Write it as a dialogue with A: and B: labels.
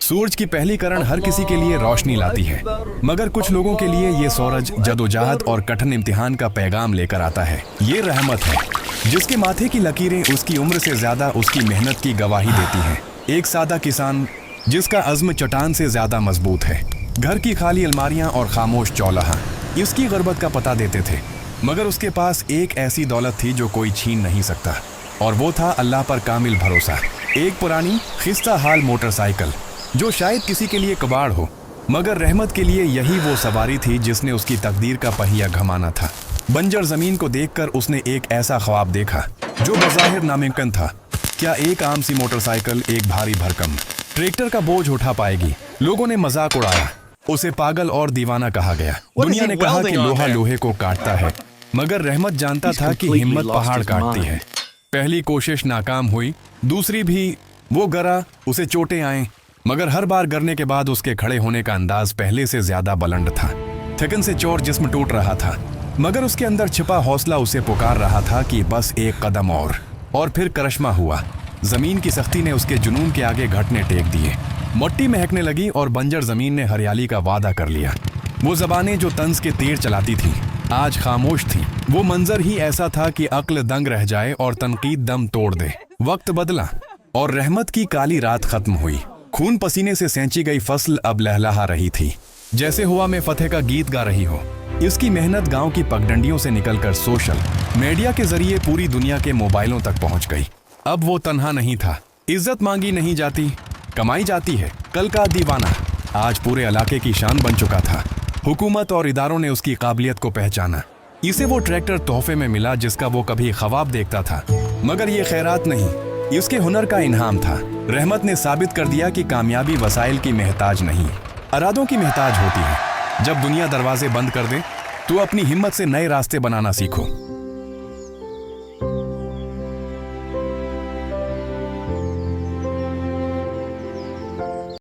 A: सूरज की पहली किरण हर किसी के लिए रोशनी लाती है, मगर कुछ लोगों के लिए ये सूरज जदोजहद और कठिन इम्तिहान का पैगाम लेकर आता है। ये रहमत है जिसके माथे की लकीरें उसकी उम्र से ज्यादा उसकी मेहनत की गवाही देती हैं। एक सादा किसान जिसका अज़्म चट्टान से ज्यादा मजबूत है। घर की खाली अलमारियां और खामोश चौलाहा इसकी गुर्बत का पता देते थे, मगर उसके पास एक ऐसी दौलत थी जो कोई छीन नहीं सकता, और वो था अल्लाह पर कामिल भरोसा। एक पुरानी खिस्ता हाल मोटरसाइकिल जो शायद किसी के लिए कबाड़ हो, मगर रहमत के लिए यही वो सवारी थी जिसने उसकी तकदीर का पहिया घमाना था। बंजर जमीन को देखकर उसने एक ऐसा ख्वाब देखा जो बज़ाहिर नामुमकिन था। क्या एक आम सी मोटरसाइकिल एक भारी भरकम ट्रैक्टर का बोझ उठा पाएगी? लोगों ने मजाक उड़ाया, उसे पागल और दीवाना कहा गया। दुनिया ने कहा कि लोहा लोहे को काटता है, मगर रहमत जानता था कि हिम्मत पहाड़ काटती है। पहली कोशिश नाकाम हुई, दूसरी भी। वो गरा, उसे चोटें आए, मगर हर बार गिरने के बाद उसके खड़े होने का अंदाज पहले से ज्यादा बुलंद था। थकन से चौर जिस्म टूट रहा था, मगर उसके अंदर छिपा हौसला उसे पुकार रहा था कि बस एक कदम और फिर करिश्मा हुआ। जमीन की सख्ती ने उसके जुनून के आगे घटने टेक दिए। मिट्टी महकने लगी और बंजर जमीन ने हरियाली का वादा कर लिया। वो जबानें जो तंज के तीर चलाती थी आज खामोश थी। वो मंजर ही ऐसा था कि अक्ल दंग रह जाए और तनकीद दम तोड़ दे। वक्त बदला और रहमत की काली रात खत्म हुई। खून पसीने से सेंची गई फसल अब लहलहा रही थी, जैसे हुआ में फतेह का गीत गा रही हो। इसकी मेहनत गांव की पगडंडियों से निकलकर सोशल मीडिया के जरिए पूरी दुनिया के मोबाइलों तक पहुंच गई। अब वो तन्हा नहीं था। इज्जत मांगी नहीं जाती, कमाई जाती है। कल का दीवाना आज पूरे इलाके की शान बन चुका था। हुकूमत और इदारों ने उसकी काबिलियत को पहचाना। इसे वो ट्रैक्टर तोहफे में मिला जिसका वो कभी ख्वाब देखता था, मगर ये खैरात नहीं, इसके हुनर का इनाम था। रहमत ने साबित कर दिया कि कामयाबी वसाइल की महताज नहीं, इरादों की महताज होती है। जब दुनिया दरवाजे बंद कर दे तो अपनी हिम्मत से नए रास्ते बनाना सीखो।